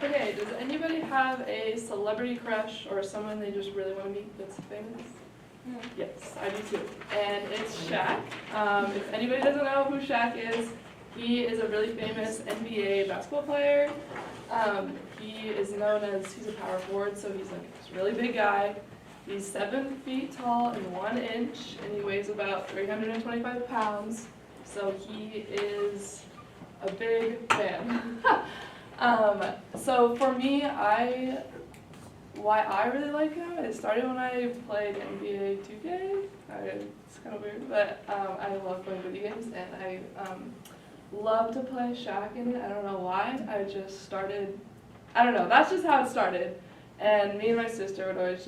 Okay, does anybody have a celebrity crush or someone they just really want to meet that's famous? Yeah. Yes, I do too. And it's Shaq. If anybody doesn't know who Shaq is, he is a really famous NBA basketball player. He is known as, he's a power forward, so he's like this really big guy. He's 7 feet tall and 1 inch, and he weighs about 325 pounds. So he is a big man. So for me, why I really like him, it started when I played NBA 2K. It's kind of weird, but I love playing video games, and I love to play Shaq in it. I don't know why. I don't know, that's just how it started. And me and my sister would always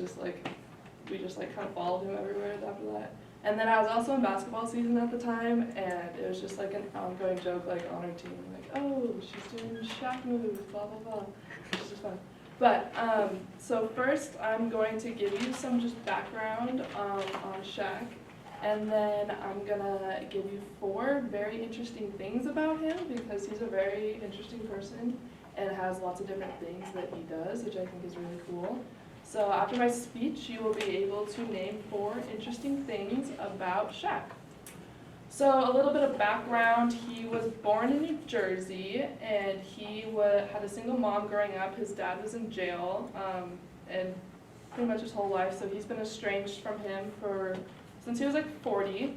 we just kind of followed him everywhere after that. And then I was also in basketball season at the time, and it was just like an ongoing joke on our team, like, oh, she's doing Shaq moves, blah, blah, blah. It's just fun. But, so first I'm going to give you some just background on Shaq, and then I'm gonna give you 4 very interesting things about him, because he's a very interesting person and has lots of different things that he does, which I think is really cool. So after my speech, you will be able to name 4 interesting things about Shaq. So a little bit of background, he was born in New Jersey, and he had a single mom growing up. His dad was in jail, and pretty much his whole life, so he's been estranged from him since he was like 40.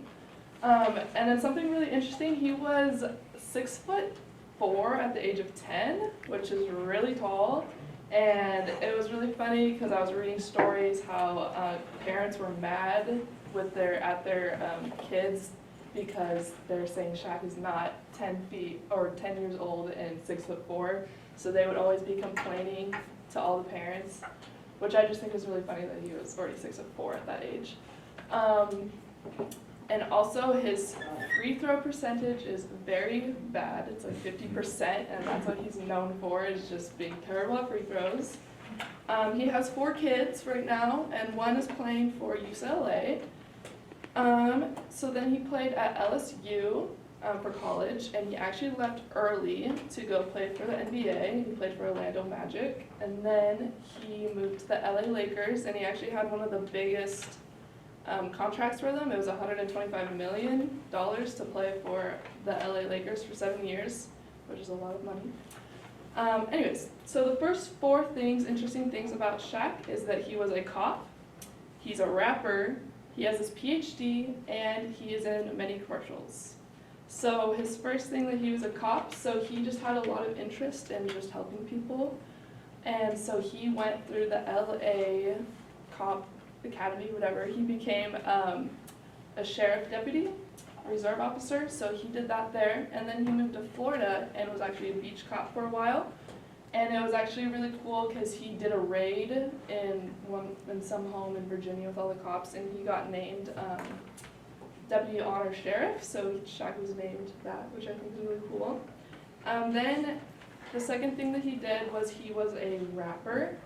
And then something really interesting, he was 6'4" at the age of 10, which is really tall. And it was really funny because I was reading stories how parents were mad at their kids because they're saying Shaq is not 10 feet or 10 years old and 6'4", so they would always be complaining to all the parents, which I just think is really funny that he was already 6'4" at that age. And also his free throw percentage is very bad. It's like 50%, and that's what he's known for, is just being terrible at free throws. He has 4 kids right now, and 1 is playing for UCLA. So then he played at LSU for college, and he actually left early to go play for the NBA. He played for Orlando Magic, and then he moved to the LA Lakers, and he actually had one of the biggest contracts for them. It was $125 million to play for the LA Lakers for 7 years, which is a lot of money. Anyways, so the first 4 interesting things about Shaq is that he was a cop, he's a rapper, he has his PhD, and he is in many commercials. So his first thing, that he was a cop, so he just had a lot of interest in just helping people. And so he went through the LA Cop Academy, whatever. He became a sheriff deputy, reserve officer, so he did that there. And then he moved to Florida and was actually a beach cop for a while. And it was actually really cool because he did a raid in some home in Virginia with all the cops, and he got named deputy honor sheriff, so Shaq was named that, which I think is really cool. Then the second thing that he did was he was a rapper,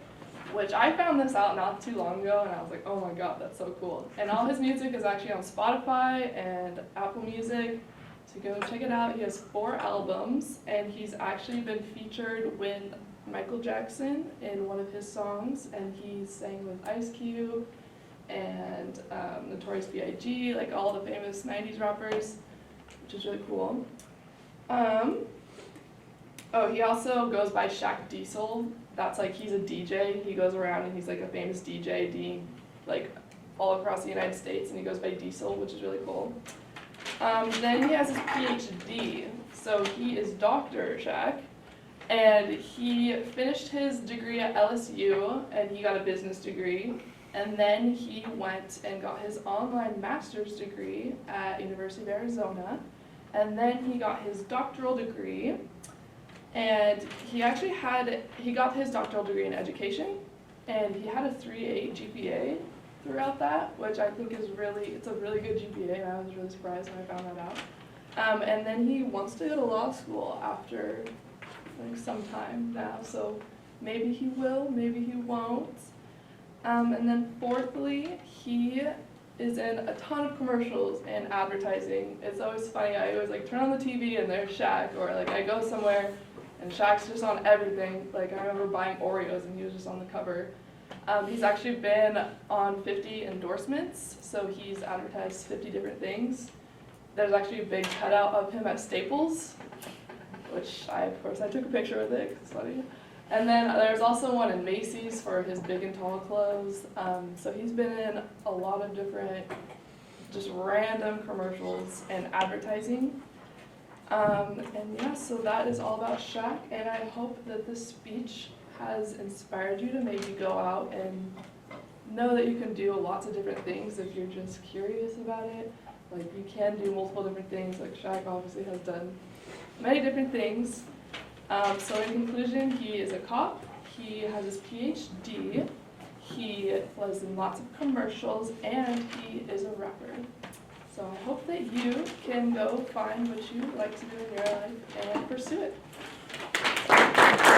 which I found this out not too long ago, and I was like, oh my god, that's so cool. And all his music is actually on Spotify and Apple Music, so go check it out. He has 4 albums, and he's actually been featured with Michael Jackson in one of his songs, and he sang with Ice Cube and Notorious B.I.G., like all the famous 90s rappers, which is really cool. Oh, he also goes by Shaq Diesel. That's like, he's a DJ. He goes around and he's like a famous DJ, like all across the United States, and he goes by Diesel, which is really cool. Then he has his PhD, so he is Dr. Shaq, and he finished his degree at LSU, and he got a business degree, and then he went and got his online master's degree at University of Arizona, and then he got his doctoral degree, and he got his doctoral degree in education, and he had a 3.8 GPA throughout that, which I think is it's a really good GPA, and I was really surprised when I found that out. And then he wants to go to law school after some time now, so maybe he will, maybe he won't. And then fourthly, he is in a ton of commercials and advertising. It's always funny, I always turn on the TV and there's Shaq, or I go somewhere And Shaq's just on everything. Like, I remember buying Oreos and he was just on the cover. He's actually been on 50 endorsements, so he's advertised 50 different things. There's actually a big cutout of him at Staples, which I took a picture with it, 'cause it's funny. And then there's also one in Macy's for his big and tall clothes. So he's been in a lot of different, just random commercials and advertising. And yeah, so that is all about Shaq, and I hope that this speech has inspired you to maybe go out and know that you can do lots of different things if you're just curious about it. Like, you can do multiple different things, like Shaq obviously has done many different things. So in conclusion, he is a cop, he has his PhD, he was in lots of commercials, and he is a rapper. So I hope that you can go find what you like to do in your life and pursue it.